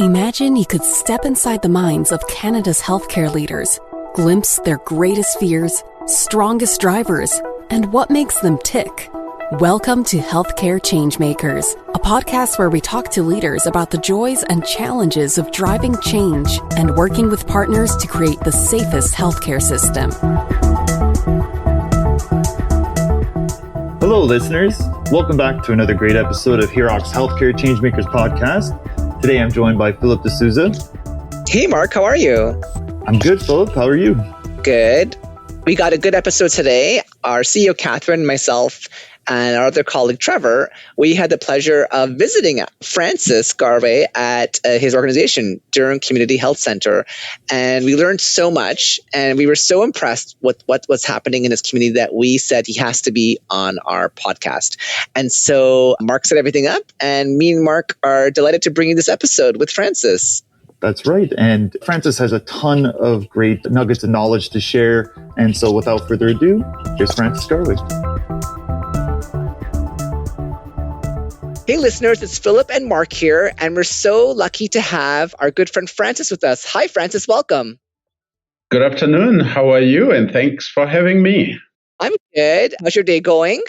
Imagine you could step inside the minds of Canada's healthcare leaders, glimpse their greatest fears, strongest drivers, and what makes them tick. Welcome to Healthcare Changemakers, a podcast where we talk to leaders about the joys and challenges of driving change and working with partners to create the safest healthcare system. Hello, listeners. Welcome back to another great episode of HEROC's Healthcare Changemakers podcast. Today, I'm joined by Philip D'Souza. Hey, Mark, how are you? I'm good, Philip. How are you? Good. We got a good episode today. Our CEO, Catherine, myself, and our other colleague, Trevor, we had the pleasure of visiting Francis Garwe at his organization, Durham Community Health Centre. And we learned so much, and we were so impressed with what was happening in his community that we said he has to be on our podcast. And so Mark set everything up, and me and Mark are delighted to bring you this episode with Francis. That's right. And Francis has a ton of great nuggets of knowledge to share. And so without further ado, here's Francis Garwe. Hey listeners, it's Philip and Mark here, and we're so lucky to have our good friend Francis with us. Hi Francis, welcome. Good afternoon. How are you? And thanks for having me. I'm good. How's your day going?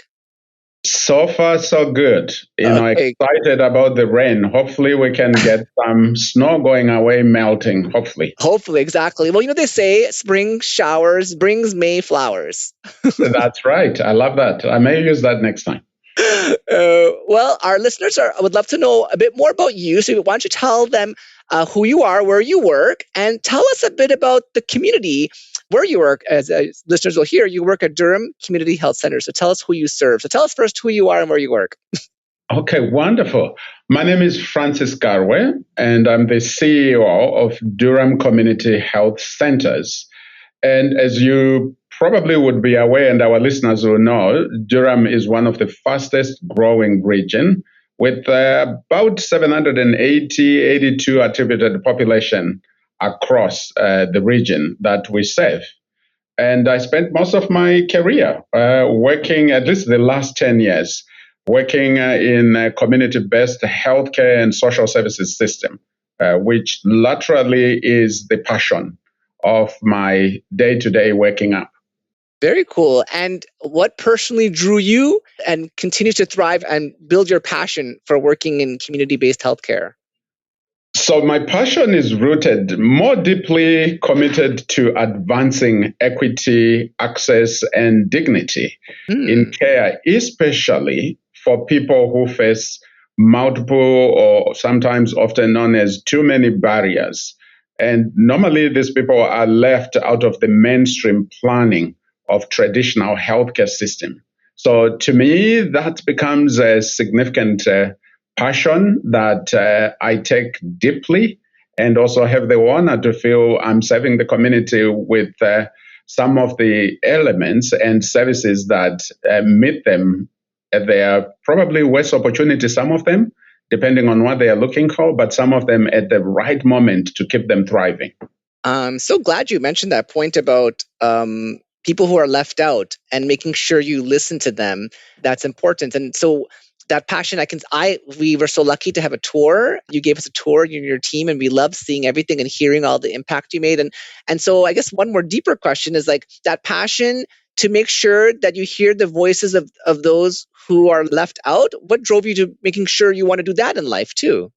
So far, so good. Excited about the rain. Hopefully we can get some snow going away, melting, hopefully. Hopefully, exactly. Well, they say spring showers brings May flowers. That's right. I love that. I may use that next time. Well, our listeners would love to know a bit more about you. So why don't you tell them who you are, where you work, and tell us a bit about the community where you work. As listeners will hear, you work at Durham Community Health Centre. So tell us who you serve. So tell us first who you are and where you work. Okay, wonderful. My name is Francis Garwe, and I'm the CEO of Durham Community Health Centres. And as you probably would be aware, and our listeners will know, Durham is one of the fastest growing region with about 82 attributed population across the region that we serve. And I spent most of my career working, at least the last 10 years, working in a community-based healthcare and social services system, which laterally is the passion of my day-to-day waking up. Very cool. And what personally drew you and continues to thrive and build your passion for working in community-based healthcare? So my passion is rooted, more deeply committed to advancing equity, access, and dignity in care, especially for people who face multiple or sometimes often known as too many barriers. And normally these people are left out of the mainstream planning of traditional healthcare system. So to me, that becomes a significant passion that I take deeply, and also have the honor to feel I'm serving the community with some of the elements and services that meet them at their probably worst opportunity, some of them, depending on what they are looking for, but some of them at the right moment to keep them thriving. I'm so glad you mentioned that point about people who are left out and making sure you listen to them. That's important. And so that passion, we were so lucky to have a tour. You gave us a tour, you and your team, and we loved seeing everything and hearing all the impact you made. And so I guess one more deeper question is like that passion to make sure that you hear the voices of those who are left out. What drove you to making sure you want to do that in life too?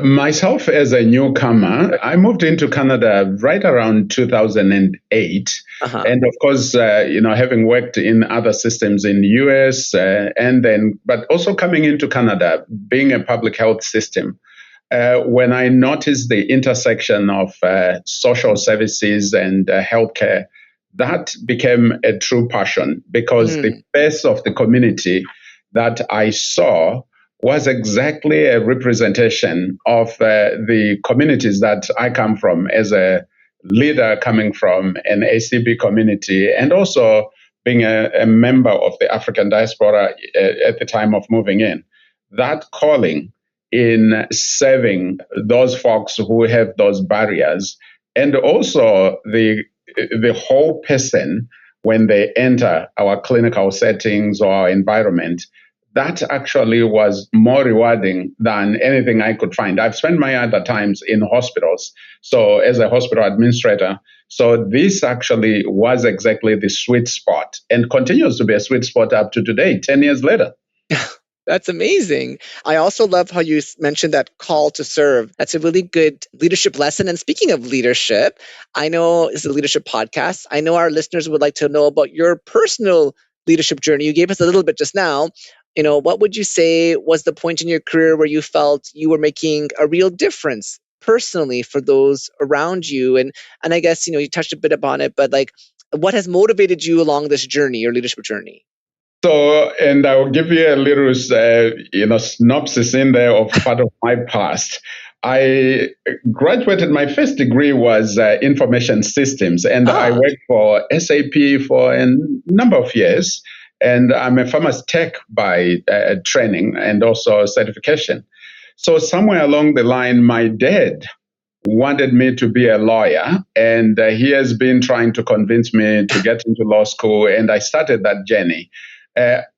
Myself as a newcomer, I moved into Canada right around 2008. And of course, having worked in other systems in the US but also coming into Canada, being a public health system, when I noticed the intersection of social services and healthcare, that became a true passion because the face of the community that I saw was exactly a representation of the communities that I come from as a leader coming from an ACB community, and also being a member of the African diaspora at the time of moving in. That calling in serving those folks who have those barriers, and also the whole person when they enter our clinical settings or our environment, that actually was more rewarding than anything I could find. I've spent my other times in hospitals, so as a hospital administrator. So this actually was exactly the sweet spot and continues to be a sweet spot up to today, 10 years later. That's amazing. I also love how you mentioned that call to serve. That's a really good leadership lesson. And speaking of leadership, I know it's a leadership podcast. I know our listeners would like to know about your personal leadership journey. You gave us a little bit just now. What would you say was the point in your career where you felt you were making a real difference personally for those around you? And I guess, you touched a bit upon it, but like, what has motivated you along this journey, your leadership journey? So, and I will give you a little, synopsis in there of part of my past. I graduated, my first degree was information systems, and I worked for SAP for a number of years. And I'm a pharmacy tech by training and also certification. So somewhere along the line, my dad wanted me to be a lawyer, and he has been trying to convince me to get into law school, and I started that journey.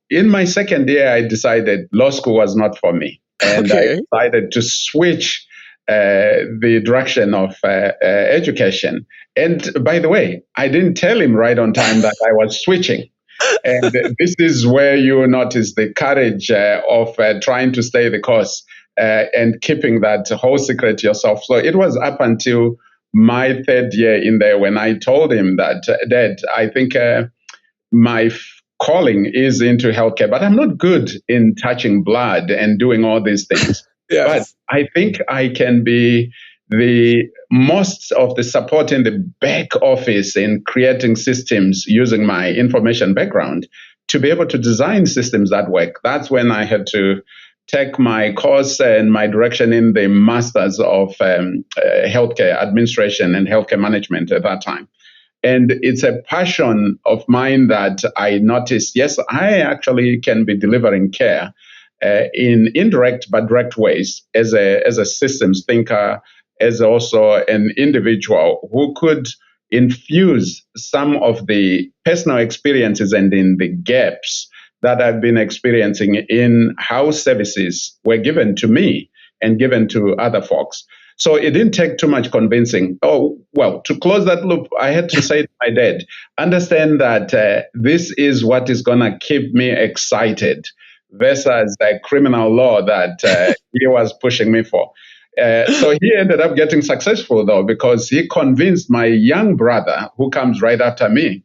In my second year, I decided law school was not for me, and I decided to switch the direction of education. And by the way, I didn't tell him right on time that I was switching. And this is where you notice the courage of trying to stay the course and keeping that whole secret to yourself. So it was up until my third year in there when I told him that, Dad, I think my calling is into healthcare, but I'm not good in touching blood and doing all these things. Yes. But I think I can be the most of the support in the back office in creating systems using my information background to be able to design systems that work. That's when I had to take my course and my direction in the Masters of Healthcare Administration and Healthcare Management at that time. And it's a passion of mine that I noticed, yes, I actually can be delivering care in indirect but direct ways as a systems thinker, as also an individual who could infuse some of the personal experiences and in the gaps that I've been experiencing in how services were given to me and given to other folks. So it didn't take too much convincing. Oh, well, to close that loop, I had to say to my dad, understand that this is what is going to keep me excited versus the criminal law that he was pushing me for. So he ended up getting successful, though, because he convinced my young brother, who comes right after me.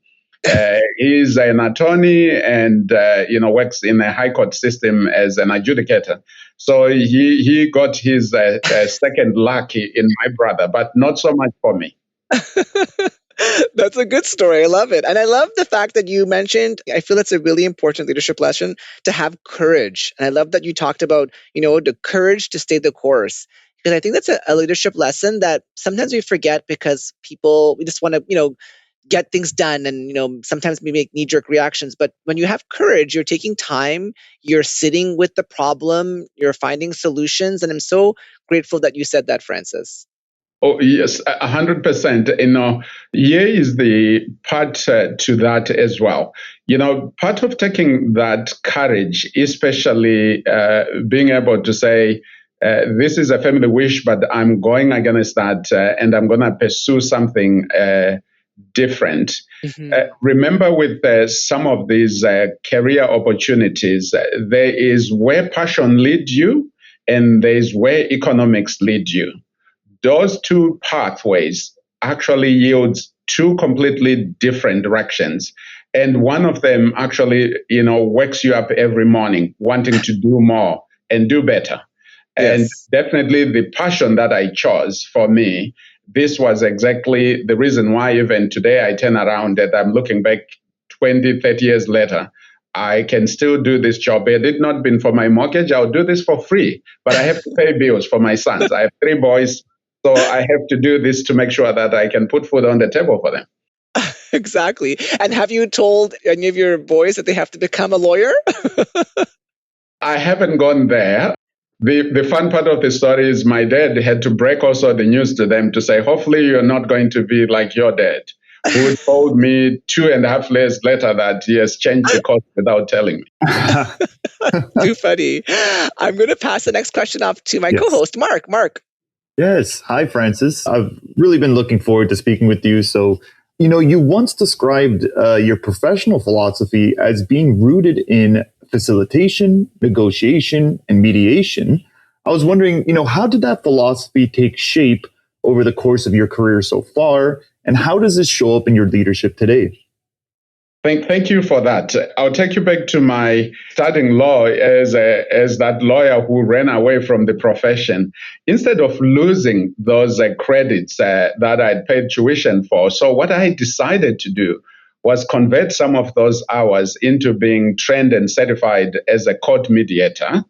He's an attorney and works in a high court system as an adjudicator. So he got his second luck in my brother, but not so much for me. That's a good story. I love it. And I love the fact that you mentioned, I feel it's a really important leadership lesson to have courage. And I love that you talked about, the courage to stay the course. Because I think that's a leadership lesson that sometimes we forget because we just want to, get things done. And, sometimes we make knee-jerk reactions. But when you have courage, you're taking time, you're sitting with the problem, you're finding solutions. And I'm so grateful that you said that, Francis. Oh, yes, 100%. Here is the part to that as well. Part of taking that courage, especially being able to say, this is a family wish, but I'm going against that and I'm going to pursue something different. Mm-hmm. Remember, with some of these career opportunities, there is where passion leads you and there is where economics lead you. Those two pathways actually yields two completely different directions. And one of them actually, wakes you up every morning wanting to do more and do better. Yes. And definitely the passion that I chose for me, this was exactly the reason why even today I turn around and I'm looking back 20, 30 years later. I can still do this job. Had it not been for my mortgage, I'll do this for free. But I have to pay bills for my sons. I have 3 boys. So I have to do this to make sure that I can put food on the table for them. Exactly. And have you told any of your boys that they have to become a lawyer? I haven't gone there. The fun part of the story is my dad had to break also the news to them to say, hopefully you're not going to be like your dad. who told me 2.5 years later that he has changed the course without telling me. Too funny. I'm going to pass the next question off to my co-host, Mark. Mark. Yes. Hi, Francis. I've really been looking forward to speaking with you. So, you once described your professional philosophy as being rooted in facilitation, negotiation, and mediation. I was wondering, how did that philosophy take shape over the course of your career so far? And how does this show up in your leadership today? Thank you for that. I'll take you back to my studying law as that lawyer who ran away from the profession. Instead of losing those credits that I'd paid tuition for, so what I decided to do was convert some of those hours into being trained and certified as a court mediator,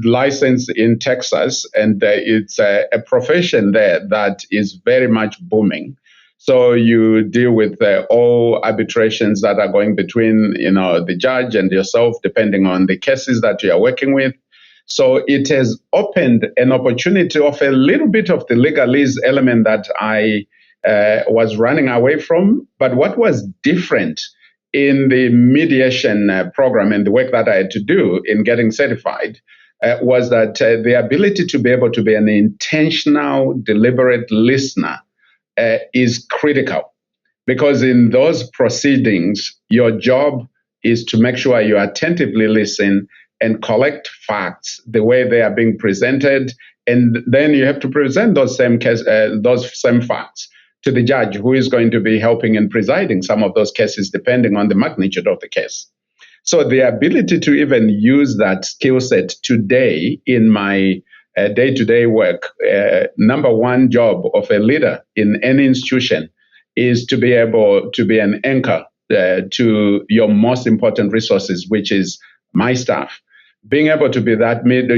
licensed in Texas, and it's a profession there that is very much booming. So you deal with all arbitrations that are going between, the judge and yourself, depending on the cases that you are working with. So it has opened an opportunity of a little bit of the legalese element that I was running away from. But what was different in the mediation program and the work that I had to do in getting certified was that the ability to be able to be an intentional, deliberate listener is critical, because in those proceedings, your job is to make sure you attentively listen and collect facts the way they are being presented, and then you have to present those same facts to the judge, who is going to be helping and presiding some of those cases depending on the magnitude of the case. So the ability to even use that skill set today in my day-to-day work, number one job of a leader in any institution is to be able to be an anchor to your most important resources, which is my staff. Being able to be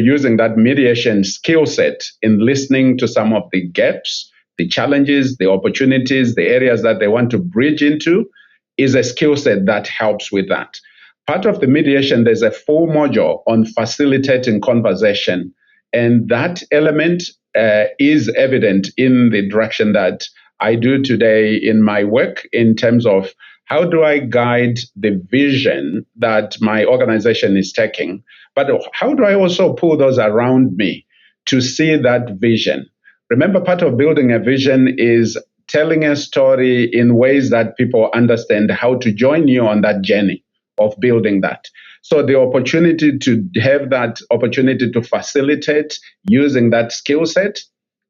using that mediation skill set in listening to some of the gaps, the challenges, the opportunities, the areas that they want to bridge into is a skill set that helps with that. Part of the mediation, there's a full module on facilitating conversation. And that element is evident in the direction that I do today in my work in terms of how do I guide the vision that my organization is taking, but how do I also pull those around me to see that vision? Remember, part of building a vision is telling a story in ways that people understand how to join you on that journey of building that. So the opportunity to have that opportunity to facilitate using that skill set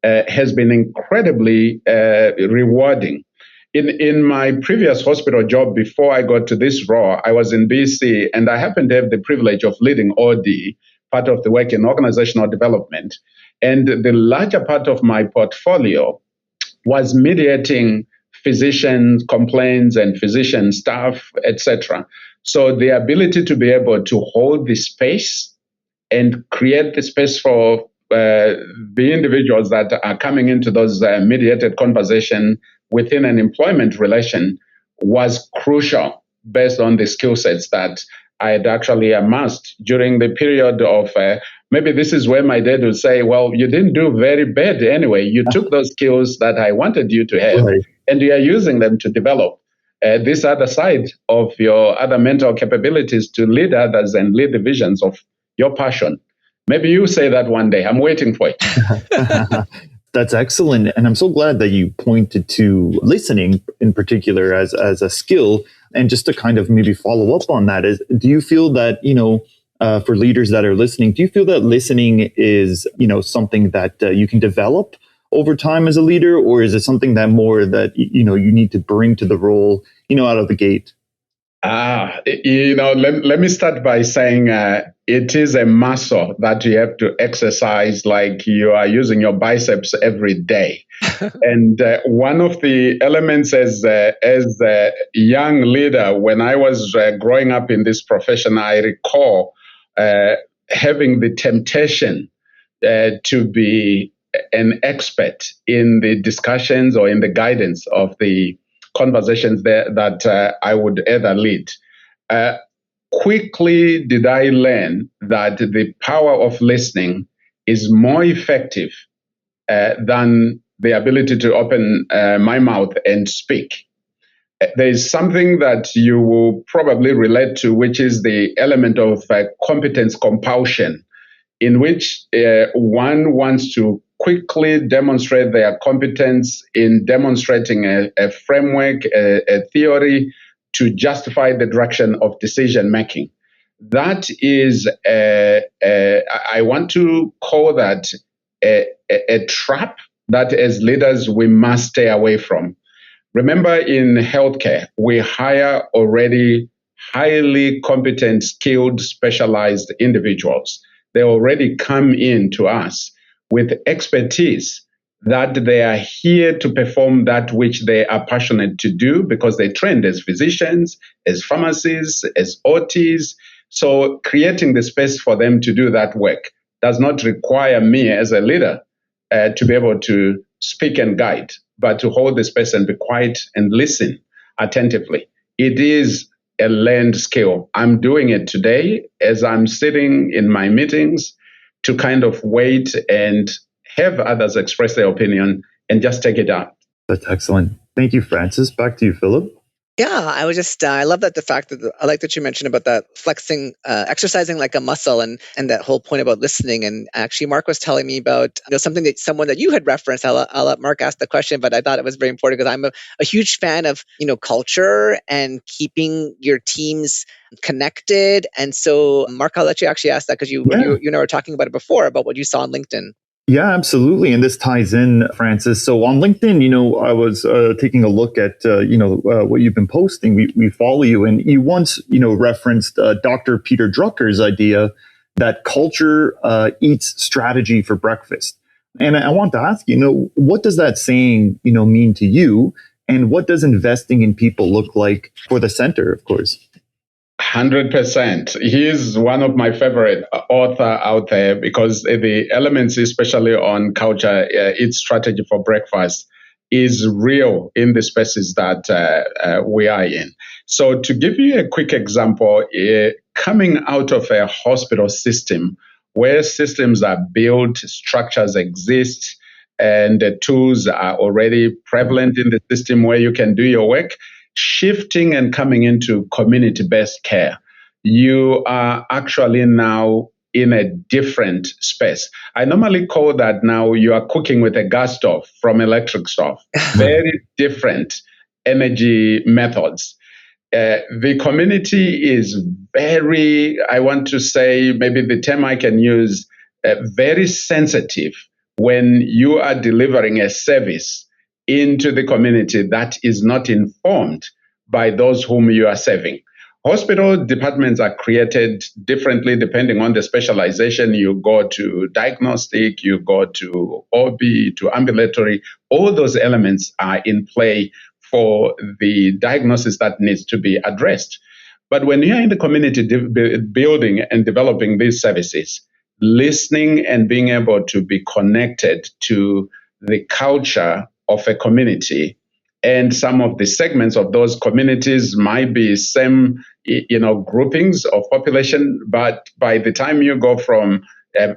has been incredibly rewarding. In my previous hospital job before I got to this role, I was in BC, and I happened to have the privilege of leading OD, part of the work in organizational development. And the larger part of my portfolio was mediating physician complaints and physician staff, etc. So the ability to be able to hold the space and create the space for the individuals that are coming into those mediated conversation within an employment relation was crucial based on the skill sets that I had actually amassed during the period of, maybe this is where my dad would say, well, you didn't do very bad anyway. You took those skills that I wanted you to have, right, and you are using them to develop this other side of your other mental capabilities to lead others and lead the visions of your passion. Maybe you say that one day. I'm waiting for it. That's excellent. And I'm so glad that you pointed to listening in particular as a skill. And just to kind of maybe follow up on that, do you feel that, for leaders that are listening, do you feel that listening is, something that you can develop over time as a leader, or is it something that more that, you need to bring to the role, out of the gate? Let me start by saying it is a muscle that you have to exercise like you are using your biceps every day. And one of the elements as a young leader, when I was growing up in this profession, I recall having the temptation to be an expert in the discussions or in the guidance of the conversations there that I would either lead. Quickly did I learn that the power of listening is more effective than the ability to open my mouth and speak. there is something that you will probably relate to, which is the element of competence compulsion, in which one wants to quickly demonstrate their competence in demonstrating a framework, a theory to justify the direction of decision making. That is, I want to call that a trap that as leaders we must stay away from. Remember, in healthcare, we hire already highly competent, skilled, specialized individuals. They already come in to us with expertise that they are here to perform that which they are passionate to do because they trained as physicians, as pharmacists, as OTs. So creating the space for them to do that work does not require me as a leader to be able to speak and guide, but to hold the space and be quiet and listen attentively. It is a learned skill. I'm doing it today as I'm sitting in my meetings to kind of wait and have others express their opinion and just take it out. That's excellent. Thank you, Francis. Back to you, Philip. Yeah, I was just, I love that I like that you mentioned about that flexing, exercising like a muscle and that whole point about listening. And actually, Mark was telling me about something that someone that you had referenced. I'll let Mark ask the question, but I thought it was very important because I'm a huge fan of, culture and keeping your teams connected. And so, Mark, I'll let you actually ask that because you and I were talking about it before, about what you saw on LinkedIn. Yeah, absolutely. And this ties in, Francis. So on LinkedIn, I was taking a look at, what you've been posting. We follow you. And you once, referenced Dr. Peter Drucker's idea that culture eats strategy for breakfast. And I want to ask you, what does that saying, mean to you? And what does investing in people look like for the center, of course? 100%. He's one of my favorite author out there because the elements, especially on culture, its strategy for breakfast, is real in the spaces that we are in. So to give you a quick example, coming out of a hospital system where systems are built, structures exist, and the tools are already prevalent in the system where you can do your work, shifting and coming into community-based care, you are actually now in a different space. I normally call that now you are cooking with a gas stove from electric stove. Very different energy methods. The community is very, I want to say, maybe the term I can use, very sensitive when you are delivering a service into the community that is not informed by those whom you are serving. Hospital departments are created differently depending on the specialization. You go to diagnostic, you go to OB, to ambulatory. All those elements are in play for the diagnosis that needs to be addressed. But when you're in the community building and developing these services, listening and being able to be connected to the culture of a community, and some of the segments of those communities might be same, groupings of population, but by the time you go from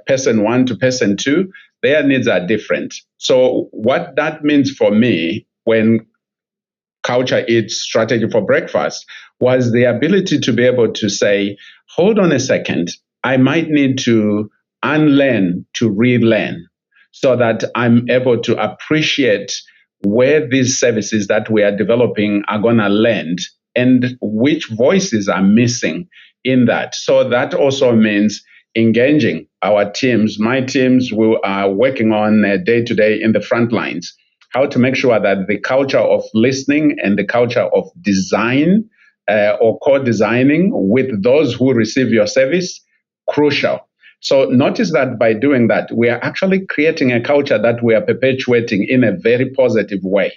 person 1 to person 2, their needs are different. So what that means for me when culture eats strategy for breakfast was the ability to be able to say, hold on a second, I might need to unlearn to relearn so that I'm able to appreciate where these services that we are developing are going to land and which voices are missing in that. So that also means engaging our teams. My teams who are working on day-to-day in the front lines, how to make sure that the culture of listening and the culture of design or co-designing with those who receive your service, crucial. So notice that by doing that, we are actually creating a culture that we are perpetuating in a very positive way.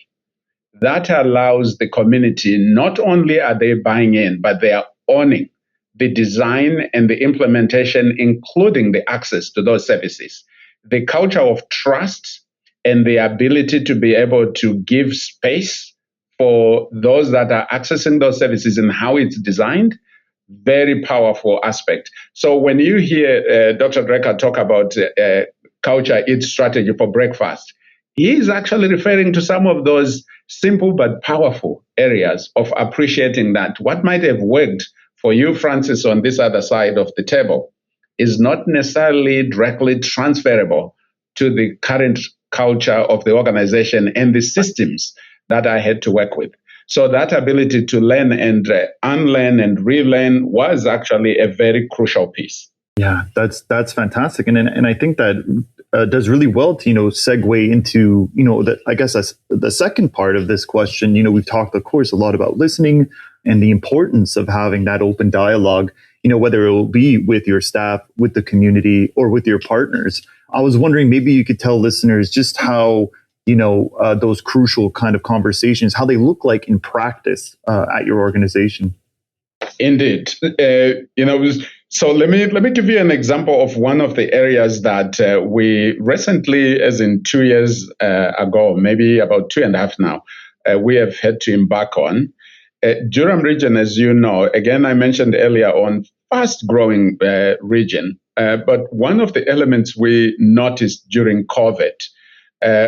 That allows the community, not only are they buying in, but they are owning the design and the implementation, including the access to those services. The culture of trust and the ability to be able to give space for those that are accessing those services and how it's designed, very powerful aspect. So when you hear Dr. Drecker talk about culture eats strategy for breakfast, he is actually referring to some of those simple but powerful areas of appreciating that what might have worked for you, Francis, on this other side of the table is not necessarily directly transferable to the current culture of the organization and the systems that I had to work with. So that ability to learn and unlearn and relearn was actually a very crucial piece. Yeah, that's fantastic, and I think that does really well to segue into the second part of this question. We've talked, of course, a lot about listening and the importance of having that open dialogue. Whether it will be with your staff, with the community, or with your partners. I was wondering, maybe you could tell listeners just how those crucial kind of conversations, how they look like in practice at your organization. Indeed. So let me give you an example of one of the areas that we recently, as in 2 years ago, maybe about 2.5 now, we have had to embark on. Durham region, as you know, again, I mentioned earlier on, fast-growing region. But one of the elements we noticed during COVID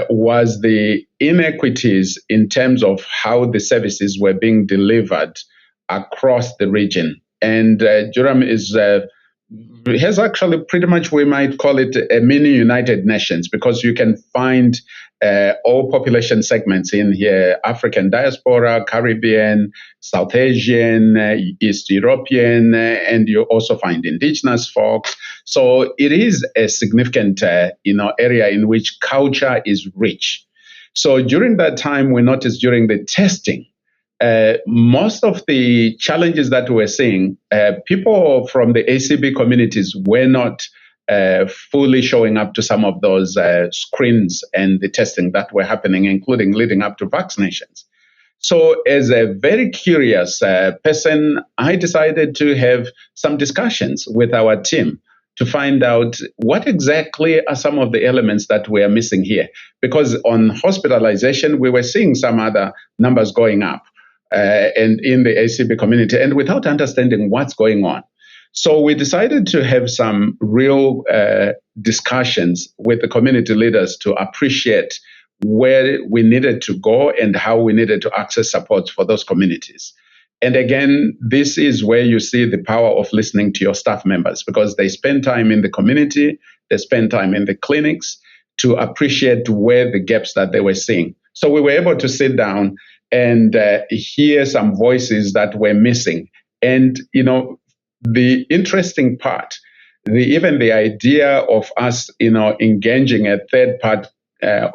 was the inequities in terms of how the services were being delivered across the region. And Durham has actually pretty much, we might call it a mini United Nations, because you can find all population segments in here: African diaspora, Caribbean, South Asian, East European, and you also find indigenous folks. So it is a significant area in which culture is rich. So during that time, we noticed during the testing, most of the challenges that we're seeing, people from the ACB communities were not fully showing up to some of those screens and the testing that were happening, including leading up to vaccinations. So as a very curious person, I decided to have some discussions with our team to find out what exactly are some of the elements that we are missing here. Because on hospitalization, we were seeing some other numbers going up and in the ACB community, and without understanding what's going on. So we decided to have some real discussions with the community leaders to appreciate where we needed to go and how we needed to access support for those communities. And again, this is where you see the power of listening to your staff members, because they spend time in the community, they spend time in the clinics to appreciate where the gaps that they were seeing. So we were able to sit down and hear some voices that were missing. And, the interesting part, even the idea of us, engaging a third-party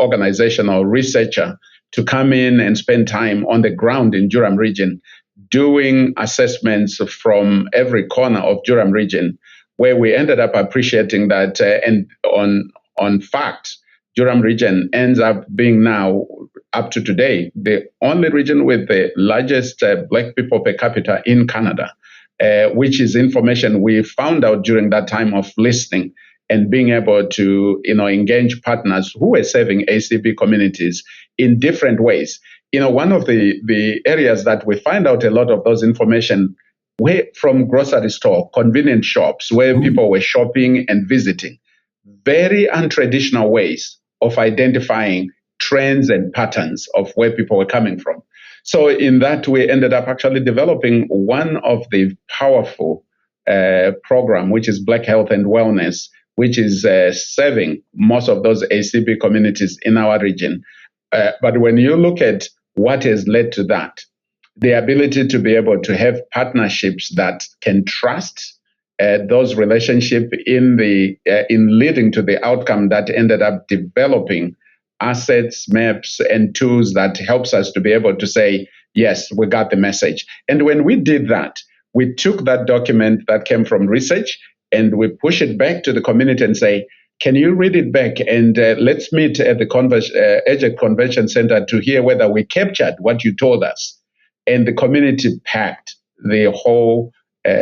organization or researcher to come in and spend time on the ground in Durham region, doing assessments from every corner of Durham region, where we ended up appreciating that, and on fact, Durham region ends up being now, up to today, the only region with the largest Black people per capita in Canada, which is information we found out during that time of listening and being able to, engage partners who were serving ACB communities in different ways. One of the areas that we find out a lot of those information were from grocery store, convenience shops, where people were shopping and visiting. Very untraditional ways of identifying trends and patterns of where people were coming from. So in that, we ended up actually developing one of the powerful program, which is Black Health and Wellness, which is serving most of those ACB communities in our region. But when you look at what has led to that, the ability to be able to have partnerships that can trust those relationships in leading to the outcome that ended up developing assets, maps, and tools that helps us to be able to say, yes, we got the message. And when we did that, we took that document that came from research and we push it back to the community and say, can you read it back? And let's meet at the EJEC Convention Center to hear whether we captured what you told us. And the community packed the whole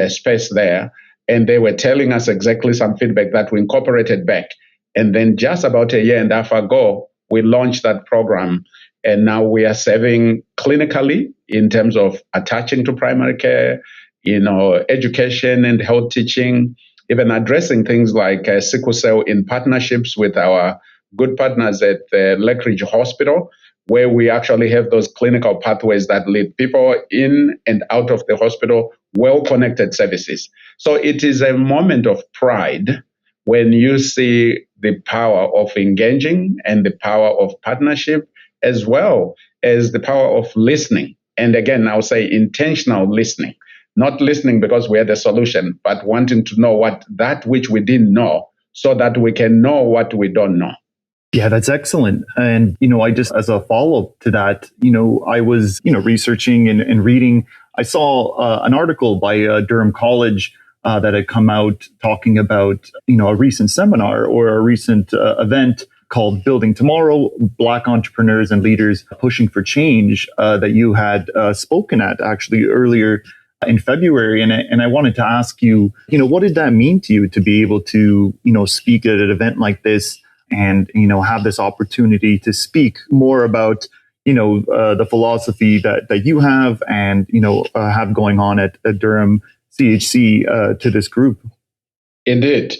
space there. And they were telling us exactly some feedback that we incorporated back. And then just about 1.5 years ago, we launched that program. And now we are serving clinically in terms of attaching to primary care, education and health teaching, even addressing things like sickle cell in partnerships with our good partners at the Lake Ridge Hospital, where we actually have those clinical pathways that lead people in and out of the hospital, well-connected services. So it is a moment of pride when you see the power of engaging and the power of partnership, as well as the power of listening. And again, I'll say intentional listening, not listening because we had a solution, but wanting to know that which we didn't know so that we can know what we don't know. Yeah, that's excellent. And, I just, as a follow-up to that, I was, researching and reading. I saw an article by Durham College that had come out talking about, a recent seminar or a recent event called Building Tomorrow, Black Entrepreneurs and Leaders Pushing for Change that you had spoken at actually earlier in February. And I wanted to ask you, what did that mean to you to be able to, speak at an event like this and, have this opportunity to speak more about, the philosophy that you have and, have going on at Durham CHC to this group? Indeed.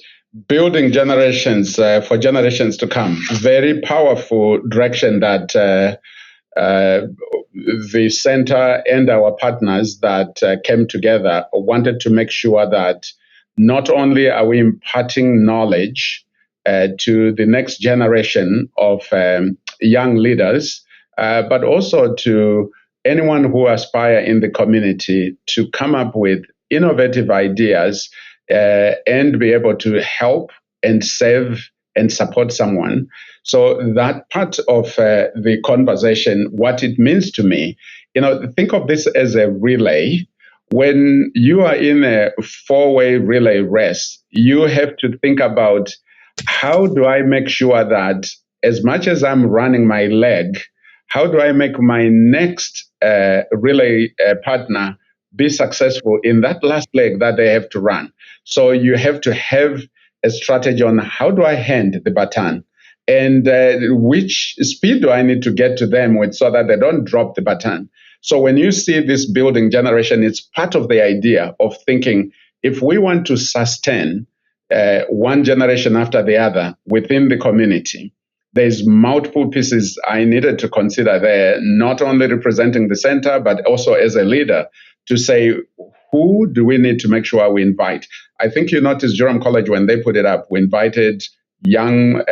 Building generations for generations to come. Very powerful direction that the center and our partners that came together wanted to make sure that not only are we imparting knowledge to the next generation of young leaders, but also to anyone who aspire in the community to come up with innovative ideas and be able to help and save and support someone. So that part of the conversation, what it means to me, think of this as a relay. When you are in a four-way relay race, you have to think about how do I make sure that as much as I'm running my leg, how do I make my next relay partner be successful in that last leg that they have to run? So you have to have a strategy on how do I hand the baton and which speed do I need to get to them with so that they don't drop the baton. So when you see this building generation, it's part of the idea of thinking if we want to sustain one generation after the other within the community, there's multiple pieces I needed to consider there, not only representing the center, but also as a leader to say, who do we need to make sure we invite? I think you noticed Durham College, when they put it up, we invited young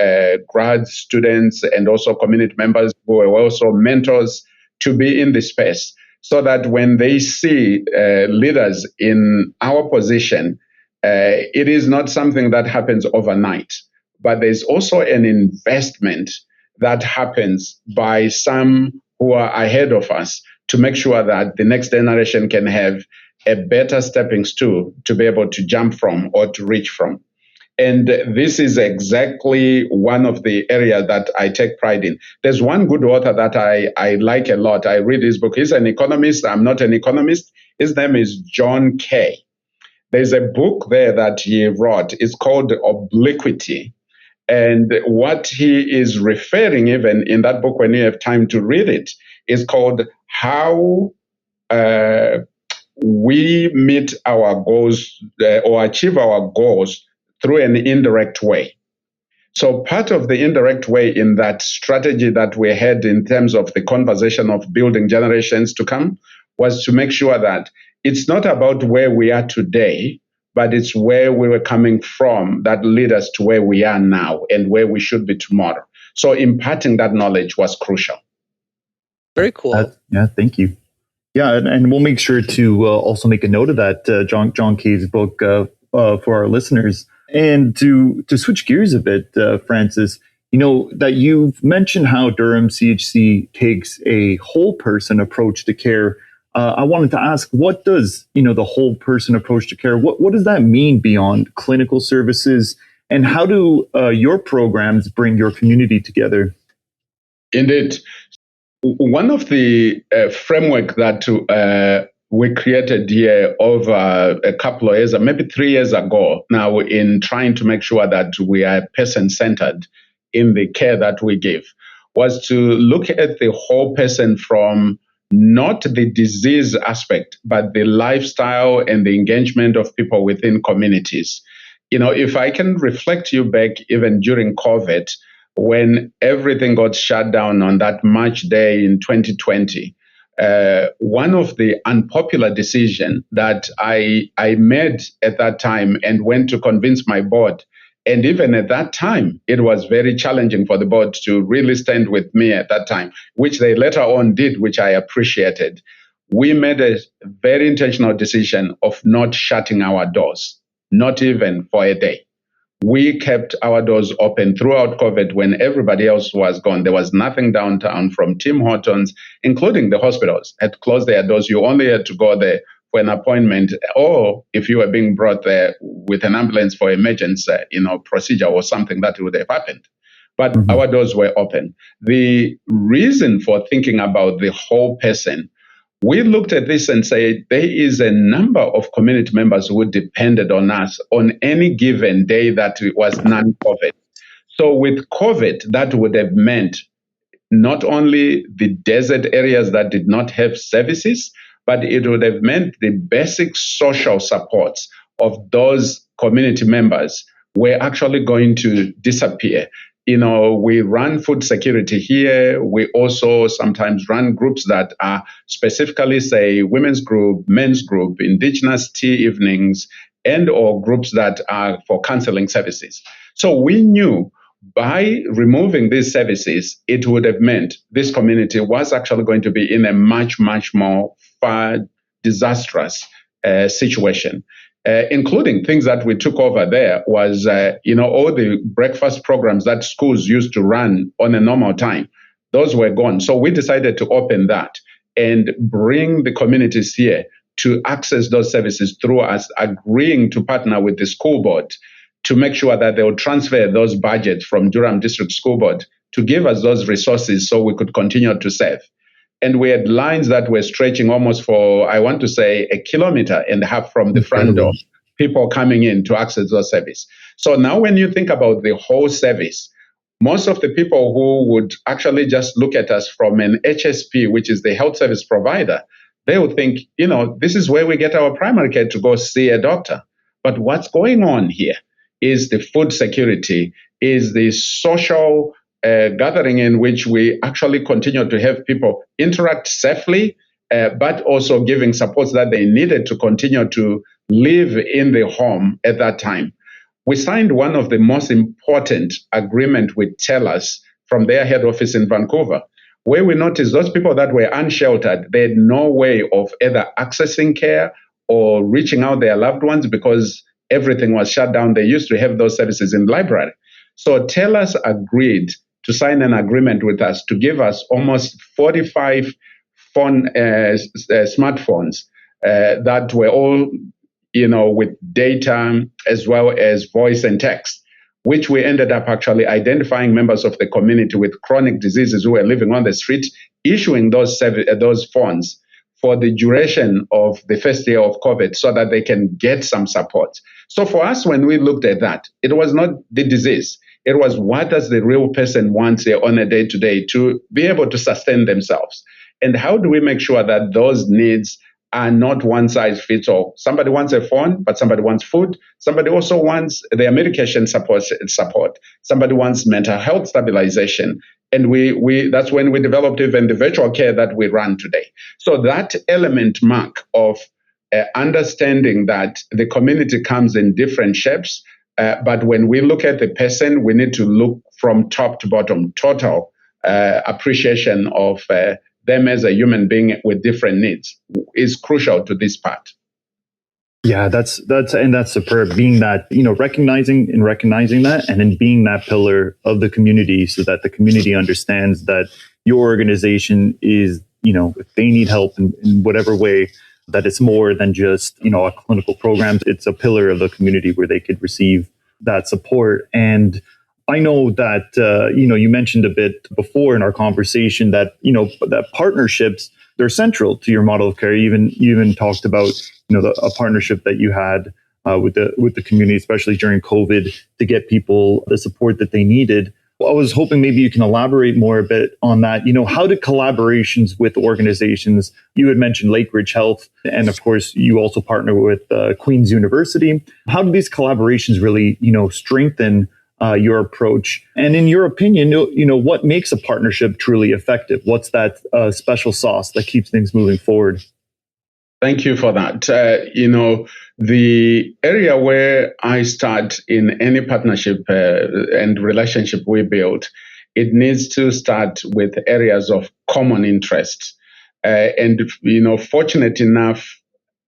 grad students and also community members who were also mentors to be in the space so that when they see leaders in our position, it is not something that happens overnight, but there's also an investment that happens by some who are ahead of us to make sure that the next generation can have a better stepping stool to be able to jump from or to reach from. And this is exactly one of the areas that I take pride in. There's one good author that I like a lot. I read his book. He's an economist. I'm not an economist. His name is John Kay. There's a book there that he wrote. It's called Obliquity. And what he is referring, even in that book, when you have time to read it, is called How We Meet Our Goals or Achieve Our Goals Through an Indirect Way. So part of the indirect way in that strategy that we had in terms of the conversation of building generations to come was to make sure that it's not about where we are today, but it's where we were coming from that lead us to where we are now and where we should be tomorrow. So imparting that knowledge was crucial. Very cool. Yeah, thank you. Yeah, and we'll make sure to also make a note of that, John Kay's book for our listeners. And to switch gears a bit, Francis, that you've mentioned how Durham CHC takes a whole person approach to care. I wanted to ask, what does, the whole person approach to care, what does that mean beyond clinical services? And how do your programs bring your community together? Indeed. One of the framework that we created here over a couple of years, maybe 3 years ago now, in trying to make sure that we are person-centered in the care that we give, was to look at the whole person from not the disease aspect, but the lifestyle and the engagement of people within communities. If I can reflect you back even during COVID, when everything got shut down on that March day in 2020, one of the unpopular decisions that I made at that time and went to convince my board, and even at that time, it was very challenging for the board to really stand with me at that time, which they later on did, which I appreciated. We made a very intentional decision of not shutting our doors, not even for a day. We kept our doors open throughout COVID when everybody else was gone. There was nothing downtown, from Tim Hortons, including the hospitals, had closed their doors. You only had to go there for an appointment, or if you were being brought there with an ambulance for emergency, procedure or something, that would have happened. But our doors were open. The reason for thinking about the whole person, we looked at this and said there is a number of community members who depended on us on any given day that it was non-COVID. So with COVID, that would have meant not only the desert areas that did not have services, but it would have meant the basic social supports of those community members were actually going to disappear. We run food security here. We also sometimes run groups that are specifically, say, women's group, men's group, indigenous tea evenings, and or groups that are for counseling services. So we knew by removing these services, it would have meant this community was actually going to be in a much, much more far disastrous situation. Including things that we took over there was, all the breakfast programs that schools used to run on a normal time. Those were gone. So we decided to open that and bring the communities here to access those services through us agreeing to partner with the school board to make sure that they will transfer those budgets from Durham District School Board to give us those resources so we could continue to serve. And we had lines that were stretching almost for, I want to say, 1.5 kilometers from the front door, people coming in to access those services. So now when you think about the whole service, most of the people who would actually just look at us from an HSP, which is the health service provider, they would think, this is where we get our primary care to go see a doctor. But what's going on here is the food security, is the social gathering in which we actually continue to have people interact safely, but also giving supports that they needed to continue to live in the home at that time. We signed one of the most important agreement with TELUS from their head office in Vancouver, where we noticed those people that were unsheltered, they had no way of either accessing care or reaching out their loved ones because everything was shut down. They used to have those services in the library. So TELUS agreed to sign an agreement with us to give us almost 45 smartphones that were all, with data as well as voice and text, which we ended up actually identifying members of the community with chronic diseases who were living on the street, issuing those phones for the duration of the first year of COVID so that they can get some support. So for us, when we looked at that, it was not the disease. It was what does the real person want on a day-to-day to be able to sustain themselves? And how do we make sure that those needs are not one size fits all? Somebody wants a phone, but somebody wants food. Somebody also wants their medication support. Somebody wants mental health stabilization. And we that's when we developed even the virtual care that we run today. So that element, Mark, of understanding that the community comes in different shapes, but when we look at the person, we need to look from top to bottom, total appreciation of them as a human being with different needs is crucial to this part. Yeah, that's superb. Being that, recognizing that, and then being that pillar of the community so that the community understands that your organization is, if they need help in whatever way, that it's more than just, a clinical program. It's a pillar of the community where they could receive that support. And I know that, you mentioned a bit before in our conversation that, that partnerships, they're central to your model of care. You even talked about, a partnership that you had with the community, especially during COVID, to get people the support that they needed. I was hoping maybe you can elaborate more a bit on that. How did collaborations with organizations, you had mentioned Lake Ridge Health, and of course, you also partner with Queen's University. How do these collaborations really, strengthen your approach. And in your opinion, what makes a partnership truly effective? What's that special sauce that keeps things moving forward? Thank you for that. The area where I start in any partnership and relationship we build, it needs to start with areas of common interest. Fortunate enough,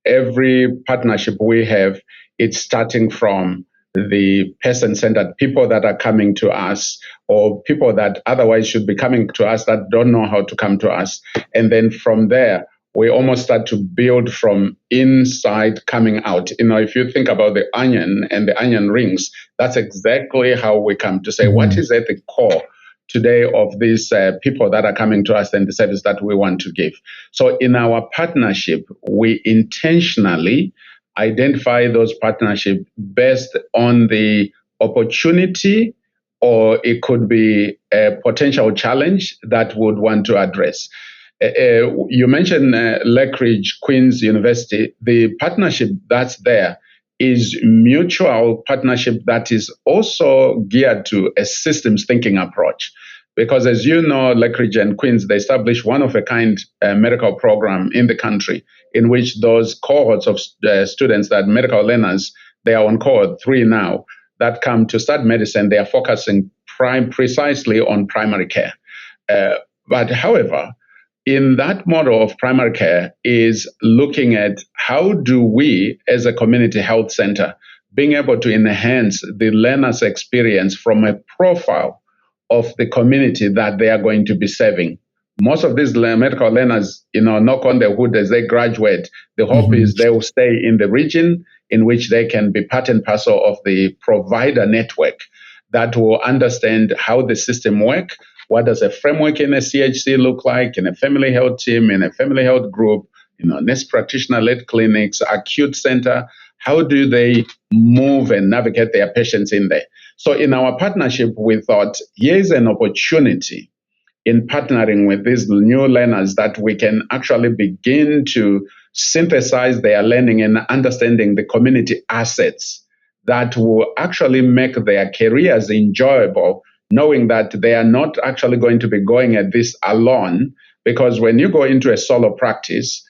every partnership we have, it's starting from the person-centered people that are coming to us, or people that otherwise should be coming to us that don't know how to come to us. And then from there, we almost start to build from inside coming out. If you think about the onion and the onion rings, that's exactly how we come to say, what is at the core today of these people that are coming to us and the service that we want to give. So in our partnership, we intentionally identify those partnerships based on the opportunity, or it could be a potential challenge that would want to address. You mentioned Lakeridge, Queen's University. The partnership that's there is mutual partnership that is also geared to a systems thinking approach. Because as you know, Lakeridge and Queen's, they established one-of-a-kind medical program in the country in which those cohorts of students, that medical learners, they are on cohort 3 now, that come to start medicine. They are focusing precisely on primary care. But however, in that model of primary care is looking at how do we, as a community health center, being able to enhance the learner's experience from a profile of the community that they are going to be serving. Most of these medical learners, knock on the hood as they graduate. The hope is they will stay in the region in which they can be part and parcel of the provider network that will understand how the system works. What does a framework in a CHC look like, in a family health team, in a family health group, nurse practitioner-led clinics, acute center? How do they move and navigate their patients in there? So in our partnership, we thought, here's an opportunity in partnering with these new learners that we can actually begin to synthesize their learning and understanding the community assets that will actually make their careers enjoyable, knowing that they are not actually going to be going at this alone. Because when you go into a solo practice,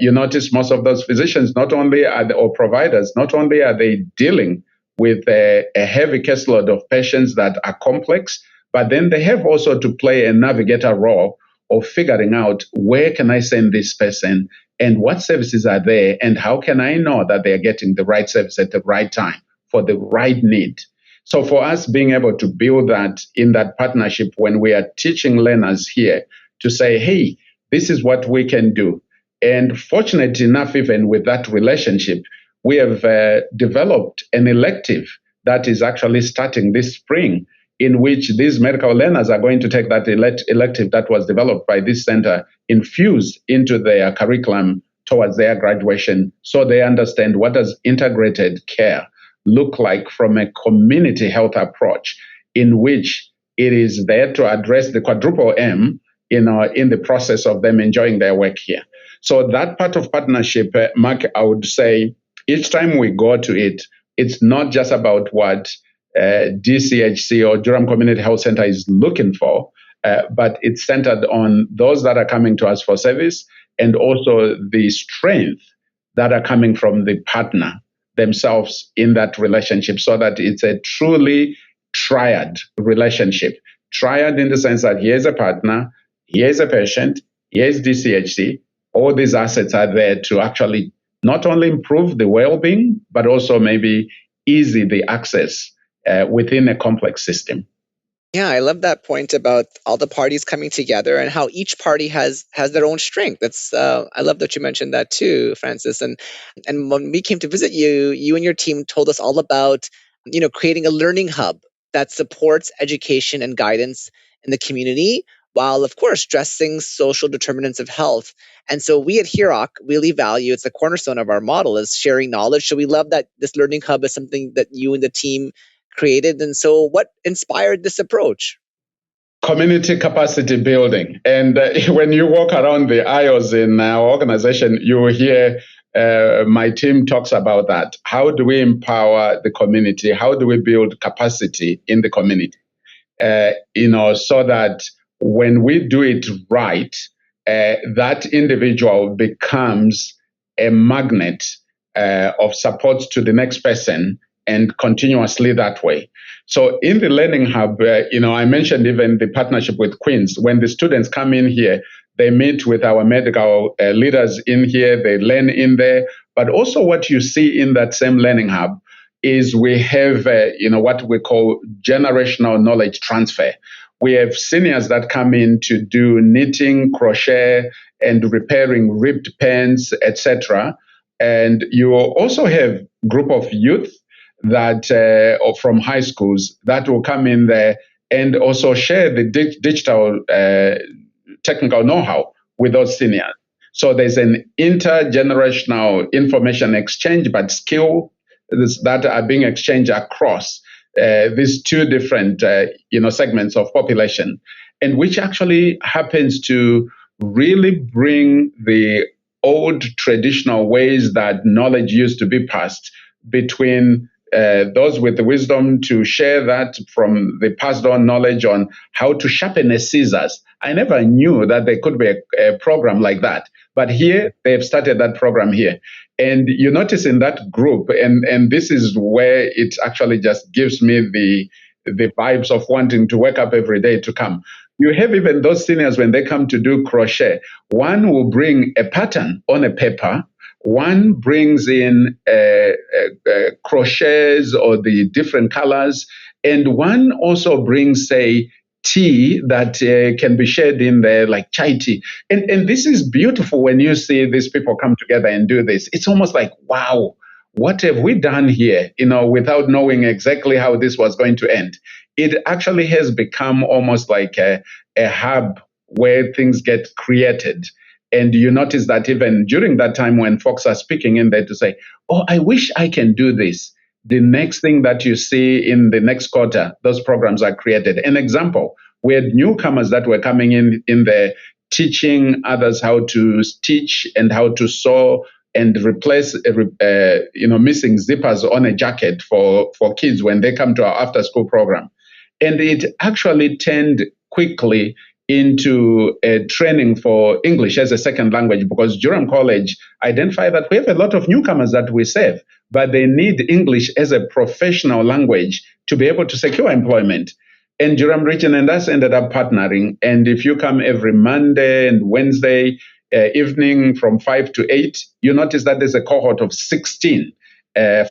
you notice most of those physicians, or providers, not only are they dealing with a heavy caseload of patients that are complex, but then they have also to play a navigator role of figuring out where can I send this person and what services are there and how can I know that they are getting the right service at the right time for the right need. So for us, being able to build that in that partnership when we are teaching learners here to say, hey, this is what we can do. And fortunate enough, even with that relationship, we have developed an elective that is actually starting this spring, in which these medical learners are going to take that elective that was developed by this center, infused into their curriculum towards their graduation, so they understand what does integrated care look like from a community health approach, in which it is there to address the quadruple M in the process of them enjoying their work here. So that part of partnership, Mark, I would say each time we go to it, it's not just about what DCHC or Durham Community Health Centre is looking for, but it's centered on those that are coming to us for service and also the strength that are coming from the partner themselves in that relationship, so that it's a truly triad relationship. Triad in the sense that here's a partner, here's a patient, here's DCHC. All these assets are there to actually not only improve the well-being, but also maybe ease the access within a complex system. Yeah, I love that point about all the parties coming together and how each party has their own strength. That's I love that you mentioned that too, Francis. And when we came to visit you, you and your team told us all about creating a learning hub that supports education and guidance in the community, while of course stressing social determinants of health. And so we at HEROC really value, it's the cornerstone of our model, is sharing knowledge. So we love that this learning hub is something that you and the team created. And so what inspired this approach? Community capacity building. And when you walk around the aisles in our organization, you will hear my team talks about that. How do we empower the community? How do we build capacity in the community? So that when we do it right, that individual becomes a magnet of support to the next person, and continuously that way. So in the Learning Hub, I mentioned even the partnership with Queen's. When the students come in here, they meet with our medical leaders in here, they learn in there. But also what you see in that same Learning Hub is we have, what we call generational knowledge transfer. We have seniors that come in to do knitting, crochet, and repairing ripped pens, etc. And you also have group of youth that or from high schools that will come in there and also share the digital technical know-how with those seniors. So there's an intergenerational information exchange, but skills that are being exchanged across these two different segments of population, and which actually happens to really bring the old traditional ways that knowledge used to be passed between those with the wisdom to share that from the passed on knowledge on how to sharpen the scissors. I never knew that there could be a program like that. But here, they've started that program here. And you notice in that group, and this is where it actually just gives me the vibes of wanting to wake up every day to come. You have even those seniors, when they come to do crochet, one will bring a pattern on a paper, one brings in crochets or the different colors, and one also brings, say, tea that can be shared in there, like chai tea. And this is beautiful when you see these people come together and do this. It's almost like, wow, what have we done here, without knowing exactly how this was going to end. It actually has become almost like a hub where things get created. And you notice that even during that time when folks are speaking in there to say, oh, I wish I can do this. The next thing that you see in the next quarter, those programs are created. An example, we had newcomers that were coming in there teaching others how to stitch and how to sew and replace, missing zippers on a jacket for kids when they come to our after-school program. And it actually turned quickly into a training for English as a second language, because Durham College identified that we have a lot of newcomers that we serve, but they need English as a professional language to be able to secure employment. And Durham Region and us ended up partnering. And if you come every Monday and Wednesday evening from 5 to 8, you notice that there's a cohort of 16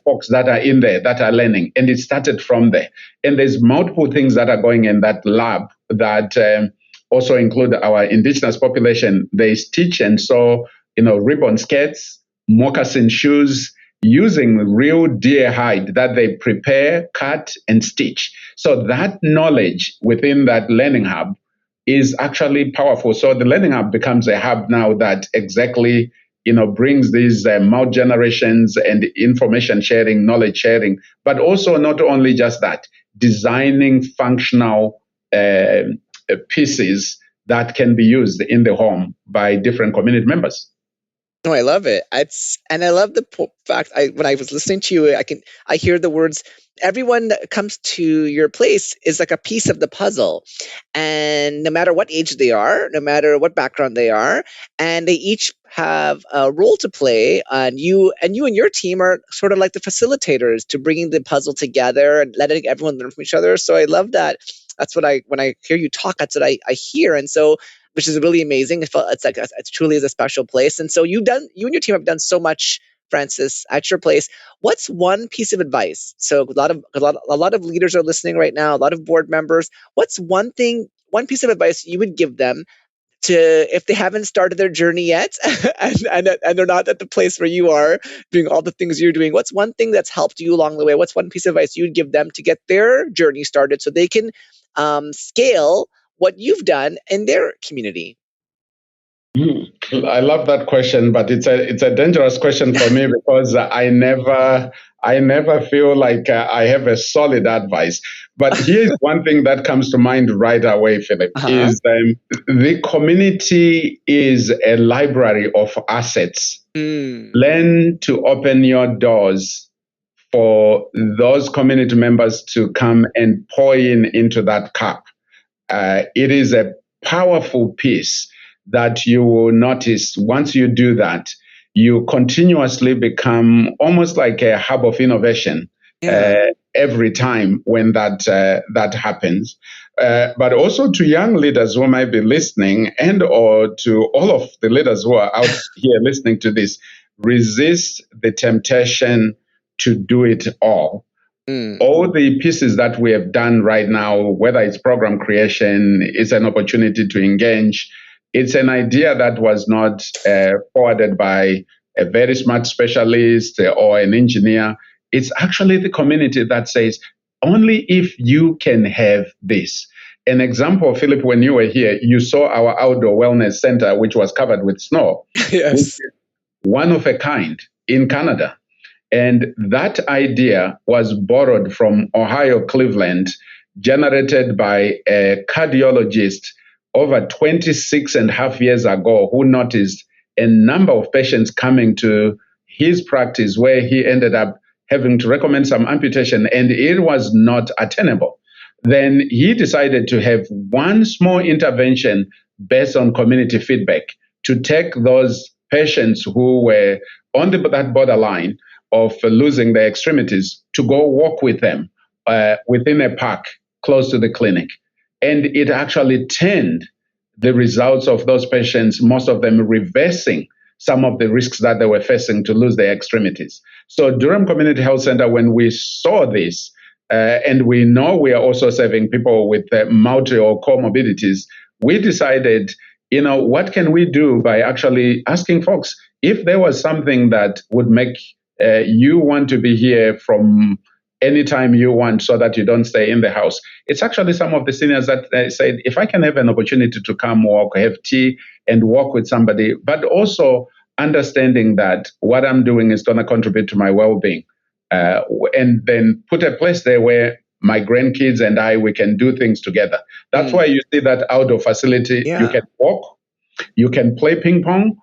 folks that are in there that are learning. And it started from there. And there's multiple things that are going in that lab that also include our indigenous population. They stitch and sew, ribbon skirts, moccasin shoes, using real deer hide that they prepare, cut, and stitch. So that knowledge within that Learning Hub is actually powerful. So the Learning Hub becomes a hub now that exactly, brings these multi-generations and information sharing, knowledge sharing, but also not only just that, designing functional pieces that can be used in the home by different community members. No, I love it. And I love the fact when I was listening to you, I hear the words, everyone that comes to your place is like a piece of the puzzle. And no matter what age they are, no matter what background they are, and they each have a role to play, and you and your team are sort of like the facilitators to bringing the puzzle together and letting everyone learn from each other. So I love that. That's what when I hear you talk, that's what I hear. And so, which is really amazing. It's truly is a special place. And so you and your team have done so much, Francis, at your place. What's one piece of advice? So a lot of leaders are listening right now, a lot of board members. What's one piece of advice you would give them to, if they haven't started their journey yet and they're not at the place where you are doing all the things you're doing? What's one thing that's helped you along the way? What's one piece of advice you'd give them to get their journey started so they can scale what you've done in their community? I love that question, but it's a dangerous question for me because I never feel like I have a solid advice. But here's one thing that comes to mind right away, Philip, is the community is a library of assets Learn to open your doors for those community members to come and pour into that cup. It is a powerful piece that you will notice once you do that. You continuously become almost like a hub of innovation every time when that happens. But also to young leaders who might be listening, and or to all of the leaders who are out here listening to this, resist the temptation to do it all. All the pieces that we have done right now, whether it's program creation, it's an opportunity to engage. It's an idea that was not forwarded by a very smart specialist or an engineer. It's actually the community that says, only if you can have this. An example, Philip, when you were here, you saw our outdoor wellness center, which was covered with snow. Yes. One of a kind in Canada. And that idea was borrowed from Ohio, Cleveland, generated by a cardiologist over 26 and a half years ago, who noticed a number of patients coming to his practice where he ended up having to recommend some amputation, and it was not attainable. Then he decided to have one small intervention based on community feedback to take those patients who were on that borderline of losing their extremities to go walk with them within a park close to the clinic. And it actually turned the results of those patients, most of them reversing some of the risks that they were facing to lose their extremities. So Durham Community Health Centre, when we saw this, and we know we are also serving people with multi or comorbidities, we decided, what can we do by actually asking folks if there was something that would make you want to be here from anytime you want so that you don't stay in the house. It's actually some of the seniors that said, if I can have an opportunity to come walk, have tea and walk with somebody, but also understanding that what I'm doing is going to contribute to my well-being. And then put a place there where my grandkids and we can do things together. That's why you see that outdoor facility. Yeah. You can walk, you can play ping pong,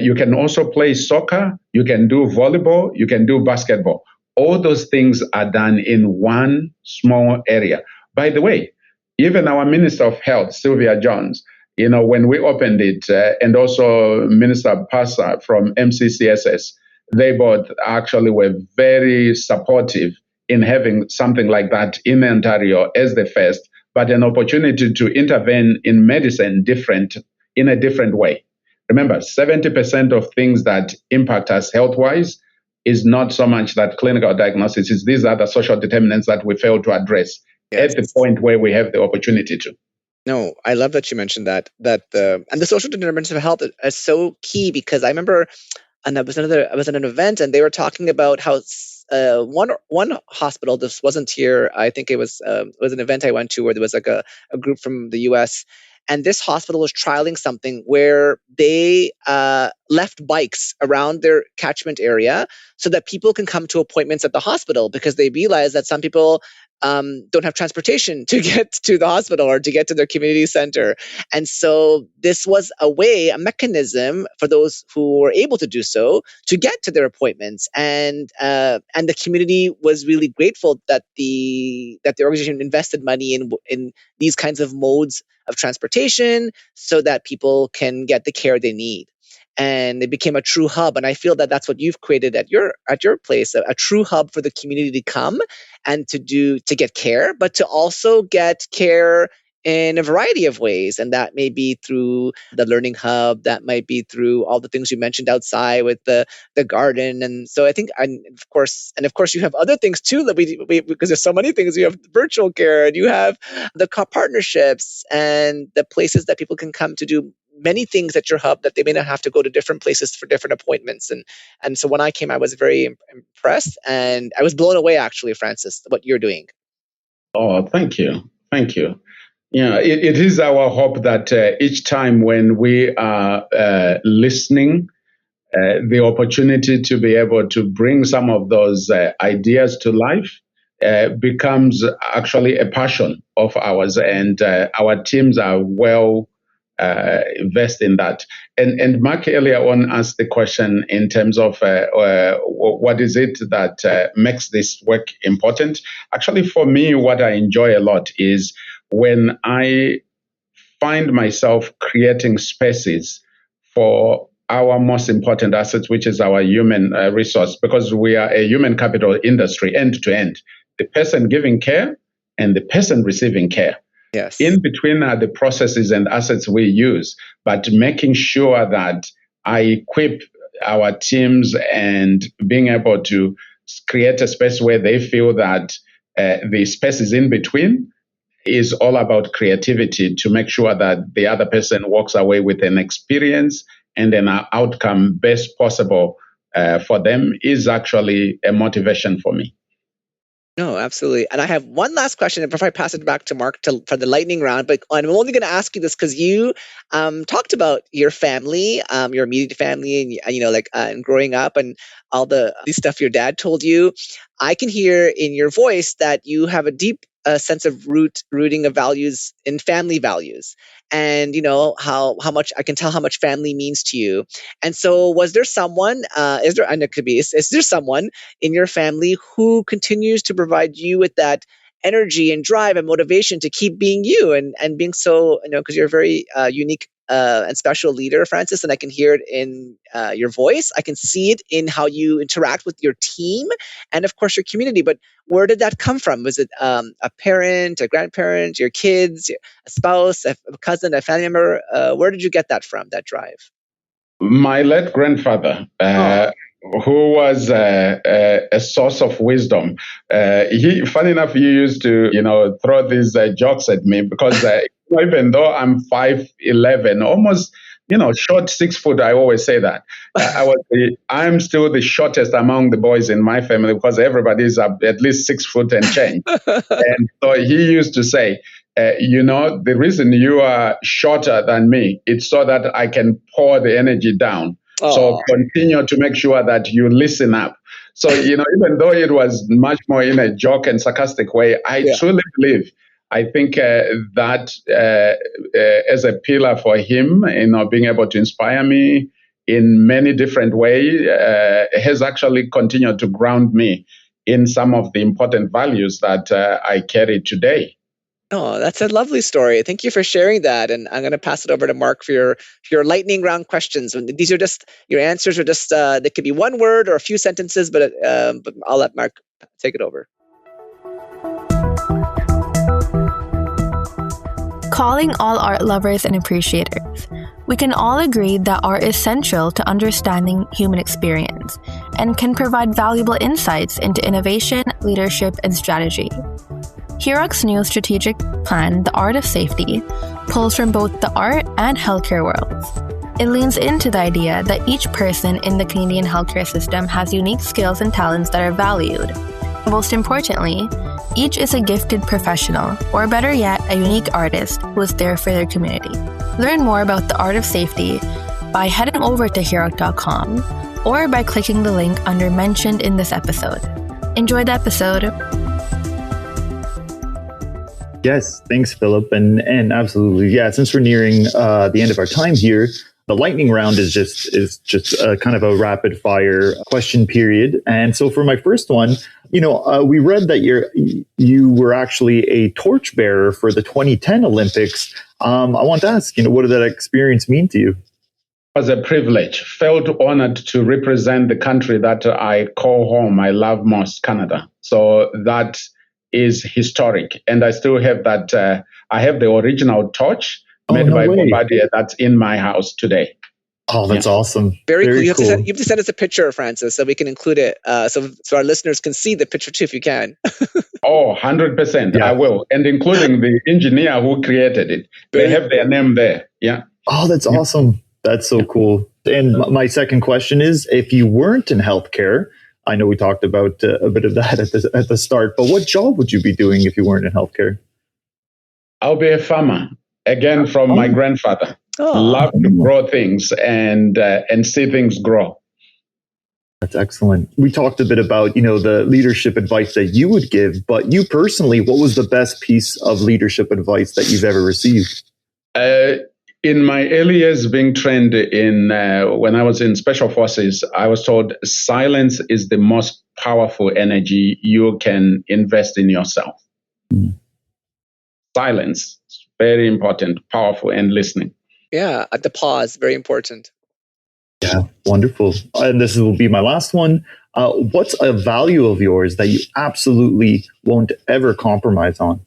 you can also play soccer, you can do volleyball, you can do basketball. All those things are done in one small area. By the way, even our Minister of Health, Sylvia Jones, when we opened it, and also Minister Passa from MCCSS, they both actually were very supportive in having something like that in Ontario as the first, but an opportunity to intervene in medicine in a different way. Remember, 70% of things that impact us health-wise is not so much that clinical diagnosis, it's these other social determinants that we fail to address at the point where we have the opportunity to. No, I love that you mentioned that and the social determinants of health is so key, because I remember, and I was at an event and they were talking about how one hospital, this wasn't here, I think it was an event I went to where there was like a group from the US, and this hospital was trialing something where they left bikes around their catchment area so that people can come to appointments at the hospital, because they realized that some people don't have transportation to get to the hospital or to get to their community center. And so this was a mechanism for those who were able to do so to get to their appointments. And the community was really grateful that the organization invested money in these kinds of modes of transportation so that people can get the care they need. And it became a true hub. And I feel that that's what you've created at your place, a true hub for the community to come and to get care, but to also get care in a variety of ways. And that may be through the learning hub, that might be through all the things you mentioned outside with the garden. And so I think, and of course you have other things too, that we because there's so many things. You have virtual care, and you have the partnerships and the places that people can come to do many things at your hub that they may not have to go to different places for different appointments. And so when I came, I was very impressed, and I was blown away, actually, Francis, what you're doing. Oh, thank you. Thank you. Yeah, it is our hope that each time when we are listening, the opportunity to be able to bring some of those ideas to life becomes actually a passion of ours, and our teams are well invest in that. And Mark earlier on asked the question in terms of what is it that makes this work important. Actually, for me, what I enjoy a lot is when I find myself creating spaces for our most important assets, which is our human resource, because we are a human capital industry end to end. The person giving care and the person receiving care. Yes. In between are the processes and assets we use, but making sure that I equip our teams and being able to create a space where they feel that the spaces in between is all about creativity to make sure that the other person walks away with an experience and an outcome best possible for them is actually a motivation for me. No, absolutely. And I have one last question before I pass it back to Mark for the lightning round. But I'm only going to ask you this because you talked about your family, your immediate family, and and growing up and all the stuff your dad told you. I can hear in your voice that you have a deep sense of rooting of values in family values, and how much I can tell how much family means to you. And so, was there someone? Is there someone in your family who continues to provide you with that energy and drive and motivation to keep being you and being so, because you're a very unique and special leader, Francis, and I can hear it in your voice. I can see it in how you interact with your team and, of course, your community. But where did that come from? Was it a parent, a grandparent, your kids, a spouse, a cousin, a family member? Where did you get that from, that drive? My late grandfather, who was a source of wisdom. Funny enough, he used to, throw these jokes at me because even though I'm 5'11", almost, short 6 foot, I always say that. I'm still the shortest among the boys in my family because everybody is at least 6 foot and change. And so he used to say, the reason you are shorter than me, it's so that I can pour the energy down. Aww. So continue to make sure that you listen up. So, even though it was much more in a joke and sarcastic way, I truly believe, I think that as a pillar for him, being able to inspire me in many different ways, has actually continued to ground me in some of the important values that I carry today. Oh, that's a lovely story. Thank you for sharing that. And I'm going to pass it over to Mark for your lightning round questions. These are just, your answers are just, they could be one word or a few sentences, but I'll let Mark take it over. Calling all art lovers and appreciators, we can all agree that art is central to understanding human experience and can provide valuable insights into innovation, leadership, and strategy. HEROC's new strategic plan, The Art of Safety, pulls from both the art and healthcare worlds. It leans into the idea that each person in the Canadian healthcare system has unique skills and talents that are valued. Most importantly, each is a gifted professional, or better yet, a unique artist who is there for their community. Learn more about The Art of Safety by heading over to HEROC.com or by clicking the link under mentioned in this episode. Enjoy the episode. Yes, thanks, Philip. And absolutely, yeah, since we're nearing the end of our time here, the lightning round is just a kind of a rapid fire question period. And so for my first one, we read that you were actually a torchbearer for the 2010 Olympics. I want to ask, what did that experience mean to you? It was a privilege. Felt honored to represent the country that I call home. I love most, Canada. So that is historic. And I still have that. I have the original torch made by Bombardier that's in my house today. Oh, that's awesome. Very cool. You have to send us a picture, Francis, so we can include it. So our listeners can see the picture too, if you can. Oh, 100%. Yeah. I will. And including the engineer who created it. They have their name there. Yeah. Oh, that's awesome. That's so cool. And my second question is, if you weren't in healthcare, I know we talked about a bit of that at the start, but what job would you be doing if you weren't in healthcare? I'll be a farmer, again, from my grandfather. Love to grow things and see things grow. That's excellent. We talked a bit about, the leadership advice that you would give, but you personally, what was the best piece of leadership advice that you've ever received? In my early years being trained in, when I was in special forces, I was told silence is the most powerful energy you can invest in yourself. Mm. Silence, very important, powerful, and listening. Yeah, at the pause, very important. Yeah, wonderful. And this will be my last one. What's a value of yours that you absolutely won't ever compromise on?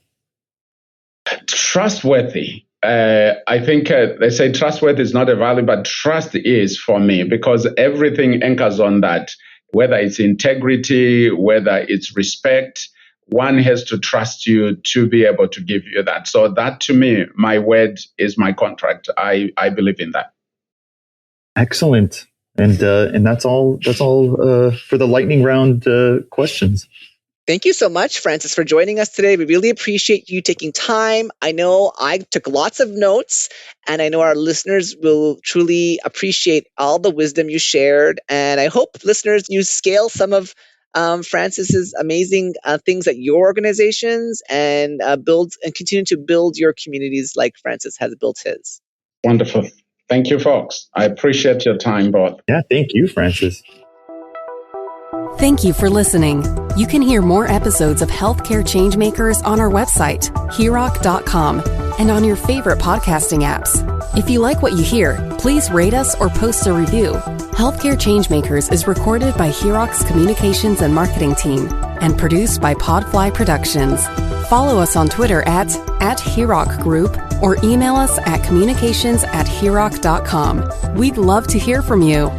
Trustworthy. I think they say trustworthy is not a value, but trust is for me, because everything anchors on that, whether it's integrity, whether it's respect. One has to trust you to be able to give you that. So that, to me, my word is my contract. I believe in that. Excellent. And that's all for the lightning round questions. Thank you so much, Francis, for joining us today. We really appreciate you taking time. I know I took lots of notes, and I know our listeners will truly appreciate all the wisdom you shared. And I hope, listeners, you scale some of Francis's amazing things at your organizations and continue to build your communities like Francis has built his. Wonderful. Thank you, folks. I appreciate your time, both. Yeah, thank you, Francis. Thank you for listening. You can hear more episodes of Healthcare Changemakers on our website, heroc.com, and on your favorite podcasting apps. If you like what you hear, please rate us or post a review. Healthcare Changemakers is recorded by HEROC's communications and marketing team and produced by Podfly Productions. Follow us on Twitter at HEROC Group or email us at communications@heroc.com. We'd love to hear from you.